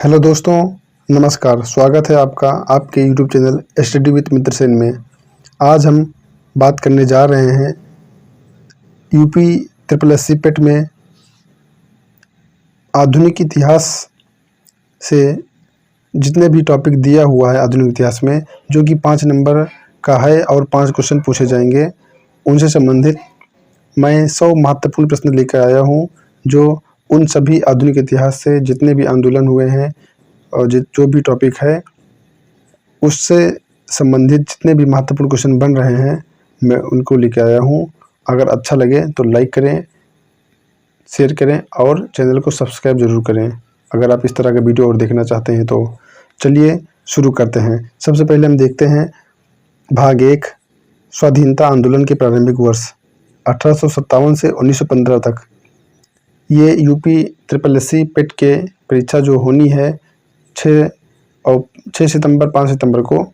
Hello दोस्तों, नमस्कार। स्वागत है आपका आपके यूट्यूब चैनल स्टडी विद मित्र सेन में। आज हम बात करने जा रहे हैं यूपी ट्रिपल एस सी पेट में आधुनिक इतिहास से जितने भी टॉपिक दिया हुआ है आधुनिक इतिहास में, जो कि 5 नंबर का है और 5 क्वेश्चन पूछे जाएंगे, उनसे संबंधित मैं 100 महत्वपूर्ण प्रश्न लेकर आया हूँ, जो उन सभी आधुनिक इतिहास से जितने भी आंदोलन हुए हैं और जो भी टॉपिक है उससे संबंधित जितने भी महत्वपूर्ण क्वेश्चन बन रहे हैं मैं उनको लेके आया हूँ। अगर अच्छा लगे तो लाइक करें, शेयर करें और चैनल को सब्सक्राइब ज़रूर करें अगर आप इस तरह का वीडियो और देखना चाहते हैं। तो चलिए शुरू करते हैं। सबसे पहले हम देखते हैं भाग 1, स्वाधीनता आंदोलन के प्रारंभिक वर्ष 1857 से 1915 तक। ये यूपी ट्रिपल एस सी पेट के परीक्षा जो होनी है 6 सितंबर 5 सितंबर को,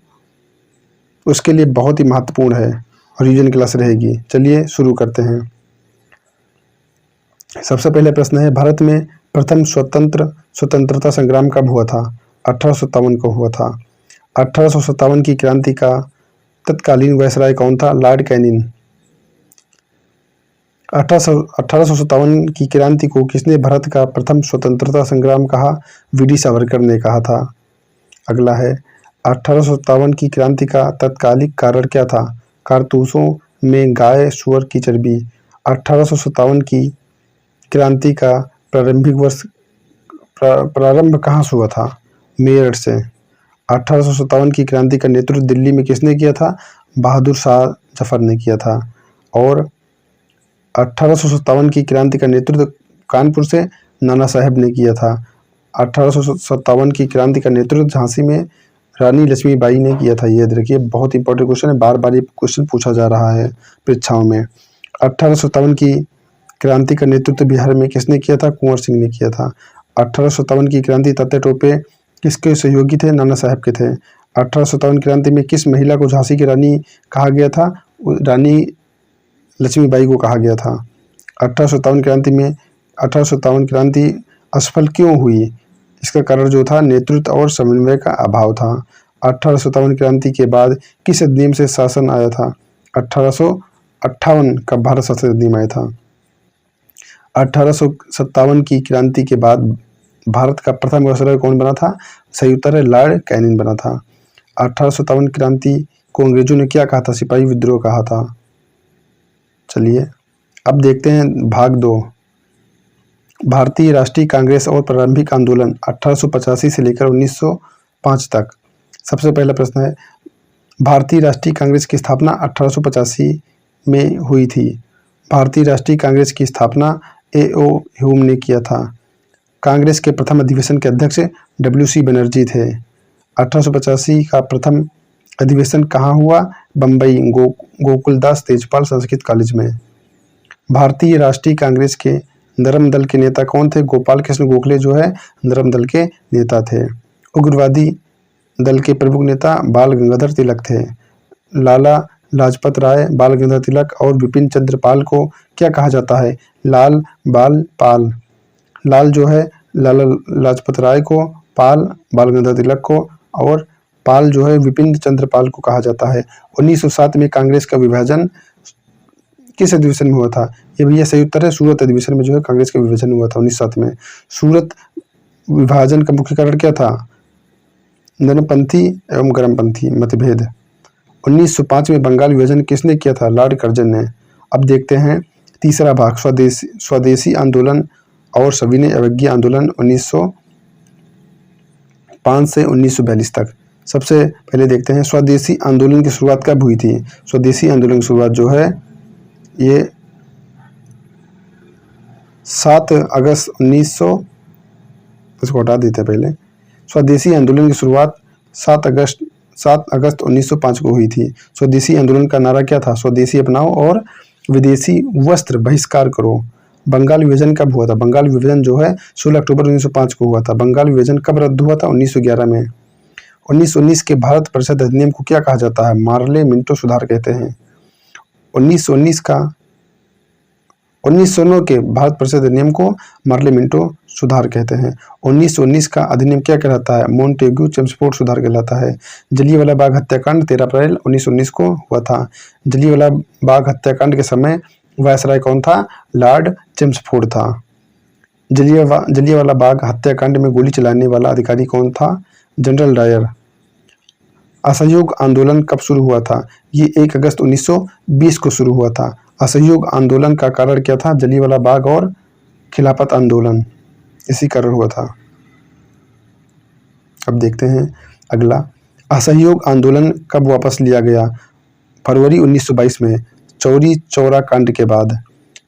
उसके लिए बहुत ही महत्वपूर्ण है और रिवीजन क्लास रहेगी। चलिए शुरू करते हैं। सबसे पहले प्रश्न है, भारत में प्रथम स्वतंत्रता संग्राम कब हुआ था? 1857 को हुआ था। 1857 की क्रांति का तत्कालीन वायसराय कौन था? Lord Canning. 1857 की क्रांति को किसने भारत का प्रथम स्वतंत्रता संग्राम कहा? वीडी सावरकर ने कहा था। अगला है, 1857 की क्रांति का तत्कालिक कारण क्या था? कारतूसों में गाय सुअर की चर्बी। 1857 की क्रांति का प्रारंभिक वर्ष प्रारंभ कहाँ से हुआ था? मेरठ से। 1857 की क्रांति का नेतृत्व दिल्ली में किसने किया था? बहादुर शाह जफर ने किया था। और 1857 की क्रांति का नेतृत्व कानपुर से नाना साहेब ने किया था। 1857 की क्रांति का नेतृत्व झांसी में रानी लक्ष्मीबाई ने किया था। ये याद रखिए, बहुत इंपॉर्टेंट क्वेश्चन है, बार बार ये क्वेश्चन पूछा जा रहा है परीक्षाओं में। 1857 की क्रांति का नेतृत्व बिहार में किसने किया था? कुंवर सिंह ने किया था। 1857 की क्रांति तात्या टोपे किसके सहयोगी थे? नाना साहेब के थे। 1857 क्रांति में किस महिला को झांसी की रानी कहा गया था? रानी लक्ष्मीबाई को कहा गया था। 1857 क्रांति असफल क्यों हुई? इसका कारण जो था नेतृत्व और समन्वय का अभाव था। 1857 क्रांति के बाद किस अधिनियम से शासन आया था? 1858 का भारत शासन अधिनियम आया था। 1857 की क्रांति के बाद भारत का प्रथम वायसराय कौन बना था? सही उत्तर है लॉर्ड कैनिंग बना था। 1857 क्रांति को अंग्रेजों ने क्या कहा था? सिपाही विद्रोह कहा था। चलिए अब देखते हैं भाग 2, भारतीय राष्ट्रीय कांग्रेस और प्रारंभिक आंदोलन 1885 से लेकर 1905 तक। सबसे पहला प्रश्न है, भारतीय राष्ट्रीय कांग्रेस की स्थापना 1885 में हुई थी। भारतीय राष्ट्रीय कांग्रेस की स्थापना A.O. ह्यूम ने किया था। कांग्रेस के प्रथम अधिवेशन के अध्यक्ष W.C. बनर्जी थे। 1885 का प्रथम अधिवेशन कहाँ हुआ? बम्बई गोकुलदास तेजपाल संस्कृत कॉलेज में। भारतीय राष्ट्रीय कांग्रेस के नरम दल के नेता कौन थे? गोपाल कृष्ण गोखले जो है नरम दल के नेता थे। उग्रवादी दल के प्रमुख नेता बाल गंगाधर तिलक थे। लाला लाजपत राय, बाल गंगाधर तिलक और विपिन चंद्र पाल को क्या कहा जाता है? लाल बाल पाल। लाल जो है लाला लाजपत राय को, पाल बाल गंगाधर तिलक को और पाल जो है विपिन चंद्र पाल को कहा जाता है। 1907 में कांग्रेस का विभाजन किस अधिवेशन में हुआ था? ये भैया सही उत्तर है सूरत अधिवेशन में जो है कांग्रेस का विभाजन हुआ था 1907 में। सूरत विभाजन का मुख्य कारण क्या था? नरमपंथी एवं गर्मपंथी मतभेद। 1905 में बंगाल विभाजन किसने किया था? लॉर्ड कर्जन ने। अब देखते हैं तीसरा भाग, स्वदेशी आंदोलन और सविनय अवज्ञा आंदोलन 1905 से 1942 तक। सबसे पहले देखते हैं स्वदेशी आंदोलन की शुरुआत कब हुई थी? स्वदेशी आंदोलन की शुरुआत जो है ये 7 अगस्त 1900, इसको हटा देते हैं पहले। स्वदेशी आंदोलन की शुरुआत 7 अगस्त 1905 को हुई थी। स्वदेशी आंदोलन का नारा क्या था? स्वदेशी अपनाओ और विदेशी वस्त्र बहिष्कार करो। बंगाल विभाजन कब हुआ था? बंगाल विभाजन जो है 16 अक्टूबर 1905 को हुआ था। बंगाल विभाजन कब रद्द हुआ था? 1911 में। 1919 के भारत परिषद अधिनियम को क्या कहा जाता है? मार्ले मिंटो सुधार कहते हैं। 1919 के भारत परिषद अधिनियम को मार्ले मिंटो सुधार कहते हैं। 1919 का अधिनियम क्या कहलाता है? मॉन्टेग्यू चेम्सफोर्ड सुधार कहलाता है। जलियांवाला बाग हत्याकांड 13 अप्रैल 1919 को हुआ था। जलियांवाला बाग हत्याकांड के समय वायसराय कौन था? लॉर्ड चेम्सफोर्ड था। जलियांवाला बाग हत्याकांड में गोली चलाने वाला अधिकारी कौन था? General Dyer. असहयोग आंदोलन कब शुरू हुआ था? ये 1 अगस्त 1920 को शुरू हुआ था। असहयोग आंदोलन का कारण क्या था? जलियांवाला बाग और खिलाफत आंदोलन, इसी कारण हुआ था। अब देखते हैं अगला, असहयोग आंदोलन कब वापस लिया गया? फरवरी 1922 में, चौरी चौरा कांड के बाद।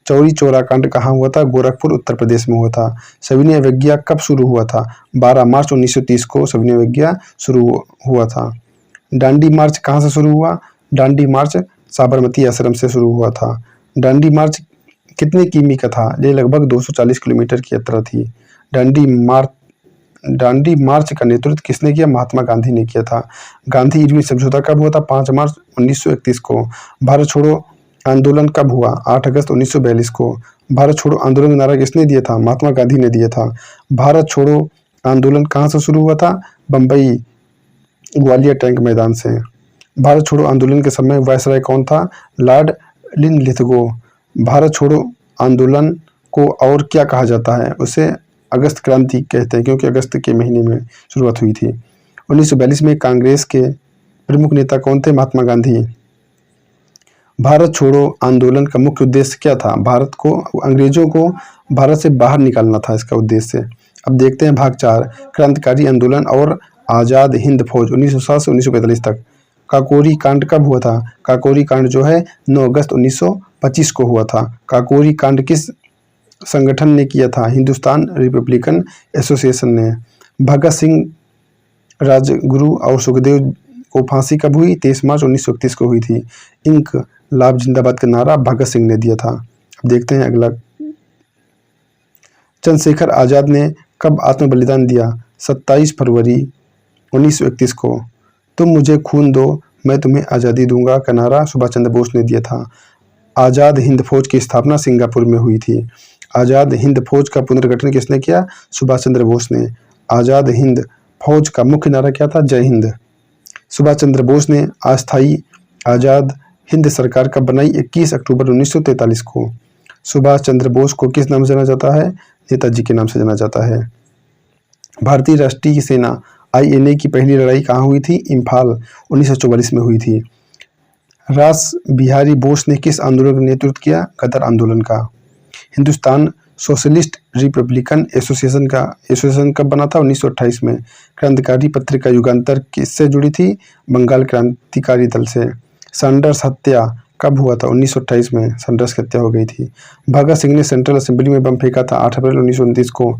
चौरी चौरा कांड कहाँ हुआ था? गोरखपुर उत्तर प्रदेश में हुआ था। सविनय अवज्ञा कब शुरू हुआ था? 12 मार्च 1930 को सविनय अवज्ञा शुरू हुआ था। डांडी मार्च कहाँ से शुरू हुआ? डांडी मार्च साबरमती आश्रम से शुरू हुआ था। डांडी मार्च कितने किमी का था? ये लगभग 240 किलोमीटर की यात्रा थी। डांडी मार्च का नेतृत्व किसने किया? महात्मा गांधी ने किया था। गांधी इरविन समझौता कब हुआ था? 5 मार्च 1931 को। भारत छोड़ो आंदोलन कब हुआ? 8 अगस्त 1942 को। भारत छोड़ो आंदोलन का नारा किसने दिया था? महात्मा गांधी ने दिया था। भारत छोड़ो आंदोलन कहाँ से शुरू हुआ था? बम्बई ग्वालियर टैंक मैदान से। भारत छोड़ो आंदोलन के समय वायसराय कौन था? Lord Linlithgow. भारत छोड़ो आंदोलन को और क्या कहा जाता है? उसे अगस्त क्रांति कहते हैं, क्योंकि अगस्त के महीने में शुरुआत हुई थी। 1942 में कांग्रेस के प्रमुख नेता कौन थे? महात्मा गांधी। भारत छोड़ो आंदोलन का मुख्य उद्देश्य क्या था? अंग्रेजों को भारत से बाहर निकालना था इसका उद्देश्य। अब देखते हैं भाग 4, क्रांतिकारी आंदोलन और आज़ाद हिंद फौज 1907 से 1945 तक। काकोरी कांड कब हुआ था? काकोरी कांड जो है 9 अगस्त 1925 को हुआ था। काकोरी कांड किस संगठन ने किया था? हिंदुस्तान रिपब्लिकन एसोसिएशन ने। भगत सिंह, राजगुरु और सुखदेव को फांसी कब हुई? 23 मार्च 1931 को हुई थी। इनकलाब जिंदाबाद का नारा भगत सिंह ने दिया था। अब देखते हैं अगला, चंद्रशेखर आजाद ने कब आत्म बलिदान दिया? 27 फरवरी 1931 को। तुम मुझे खून दो, मैं तुम्हें आज़ादी दूंगा का नारा सुभाष चंद्र बोस ने दिया था। आज़ाद हिंद फौज की स्थापना सिंगापुर में हुई थी। आज़ाद हिंद फौज का पुनर्गठन किसने किया? सुभाष चंद्र बोस ने। आज़ाद हिंद फौज का मुख्य नारा क्या था? जय हिंद। सुभाष चंद्र बोस ने अस्थायी आज़ाद हिंद सरकार कब बनाई? 21 अक्टूबर 1943 को। सुभाष चंद्र बोस को किस नाम से जाना जाता है? नेताजी के नाम से जाना जाता है। भारतीय राष्ट्रीय सेना INA की पहली लड़ाई कहाँ हुई थी? इम्फाल 1944 में हुई थी। रास बिहारी बोस ने किस आंदोलन का नेतृत्व किया? गदर आंदोलन का। हिंदुस्तान सोशलिस्ट रिपब्लिकन एसोसिएशन कब बना था? 1928 में। क्रांतिकारी पत्रिका युगांतर किससे जुड़ी थी? बंगाल क्रांतिकारी दल से। सैंडर्स हत्या कब हुआ था? 1928 में सैंडर्स की हत्या हो गई थी। भगत सिंह ने सेंट्रल असेंबली में बम फेंका था 8 अप्रैल 1929 को।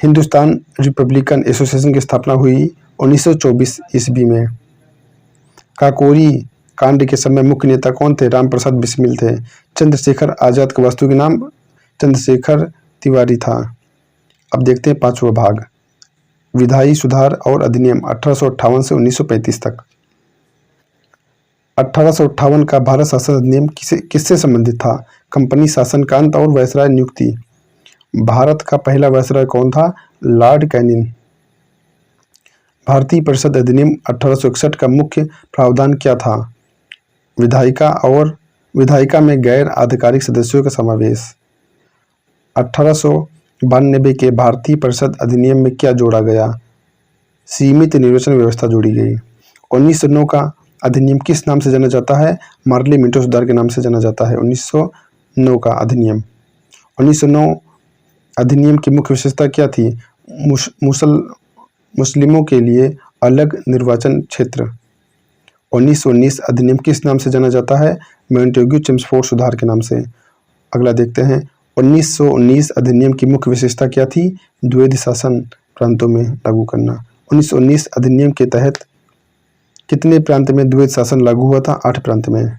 हिंदुस्तान रिपब्लिकन एसोसिएशन की स्थापना हुई 1924 ईस्वी में। काकोरी कांड के समय मुख्य नेता कौन थे? राम प्रसाद बिस्मिल थे। चंद्रशेखर आजाद का वास्तविक नाम चंद्रशेखर तिवारी था। अब देखते हैं 5वां भाग, विधायी सुधार और अधिनियम 1858 से 1935 तक। 1858 का भारत शासन अधिनियम किससे संबंधित था? कंपनी शासन का अंत और वायसराय नियुक्ति। भारत का पहला वायसराय कौन था? Lord Canning. भारतीय परिषद अधिनियम 1861 का मुख्य प्रावधान क्या था? विधायिका में गैर आधिकारिक सदस्यों का समावेश। 1892 के भारतीय परिषद अधिनियम में क्या जोड़ा गया? सीमित निर्वाचन व्यवस्था जोड़ी गई। 1909 का अधिनियम किस नाम से जाना जाता है? मार्ले मिंटो सुधार के नाम से जाना जाता है। 1909 का अधिनियम। 1909 अधिनियम की मुख्य विशेषता क्या थी? मुस्लिमों के लिए अलग निर्वाचन क्षेत्र। 1919 अधिनियम किस नाम से जाना जाता है? मॉन्टेग्यू चेम्सफोर्ड सुधार के नाम से। अगला देखते हैं, 1919 अधिनियम की मुख्य विशेषता क्या थी? द्वैध शासन प्रांतों में लागू करना। 1919 अधिनियम के तहत कितने प्रांत में द्वैध शासन लागू हुआ था? 8 प्रांत में।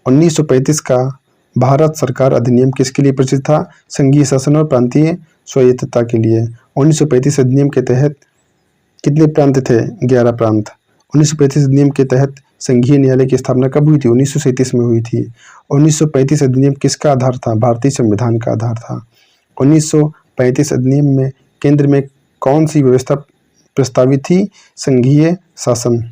1935 का भारत सरकार अधिनियम किसके लिए प्रसिद्ध था? संघीय शासन और प्रांतीय स्वायत्तता के लिए। 1935 अधिनियम के तहत कितने प्रांत थे? 11 प्रांत। 1935 अधिनियम के तहत संघीय न्यायालय की स्थापना कब हुई थी? 1937 में हुई थी। 1935 अधिनियम किसका आधार था? भारतीय संविधान का आधार था। 1935 अधिनियम में केंद्र में कौन सी व्यवस्था प्रस्तावित थी? संघीय शासन।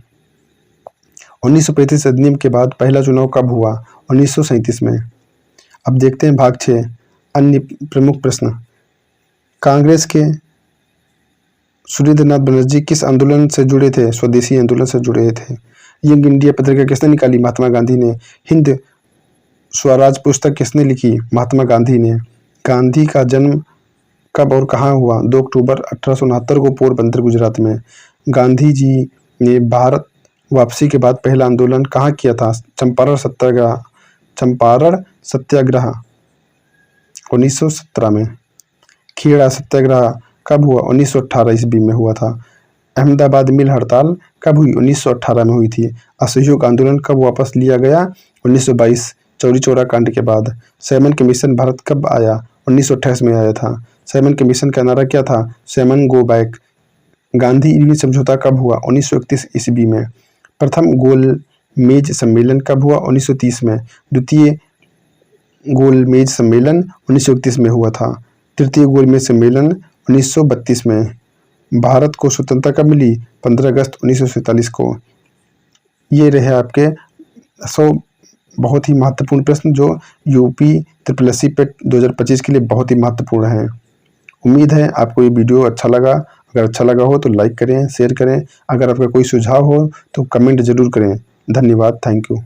1935 अधिनियम के बाद पहला चुनाव कब हुआ? 1937 में। अब देखते हैं भाग 6 अन्य प्रमुख प्रश्न। कांग्रेस के सुरेंद्रनाथ बनर्जी किस आंदोलन से जुड़े थे? स्वदेशी आंदोलन से जुड़े थे। यंग इंडिया पत्रिका किसने निकाली? महात्मा गांधी ने। हिंद स्वराज पुस्तक किसने लिखी? महात्मा गांधी ने। गांधी का जन्म कब और कहाँ हुआ? 2 अक्टूबर 1869 को पोरबंदर, गुजरात में। गांधी जी ने भारत वापसी के बाद पहला आंदोलन कहाँ किया था? चंपारण सत्याग्रह। चंपारण सत्याग्रह 1917 में। खेड़ा सत्याग्रह कब हुआ? 1918 ईस्वी में हुआ था। अहमदाबाद मिल हड़ताल कब हुई? 1918 में हुई थी। असहयोग आंदोलन कब वापस लिया गया? 1922 चौरी चौरा कांड के बाद। सैमन कमीशन भारत कब आया? 1928 में आया था। सैमन कमीशन का नारा क्या था? Simon go back. Gandhi Irwin समझौता कब हुआ? 1931 ईस्वी में। प्रथम गोलमेज सम्मेलन कब हुआ? 1930 में। द्वितीय गोलमेज सम्मेलन 1931 में हुआ था। तृतीय गोलमेज सम्मेलन 1932 में। भारत को स्वतंत्रता कब मिली? 15 अगस्त 1947 को। ये रहे आपके 100 बहुत ही महत्वपूर्ण प्रश्न जो यूपी SSSC पेट 2025 के लिए बहुत ही महत्वपूर्ण हैं। उम्मीद है आपको ये वीडियो अच्छा लगा। अगर अच्छा लगा हो तो लाइक करें, शेयर करें। अगर आपका कोई सुझाव हो तो कमेंट ज़रूर करें। धन्यवाद। Thank you.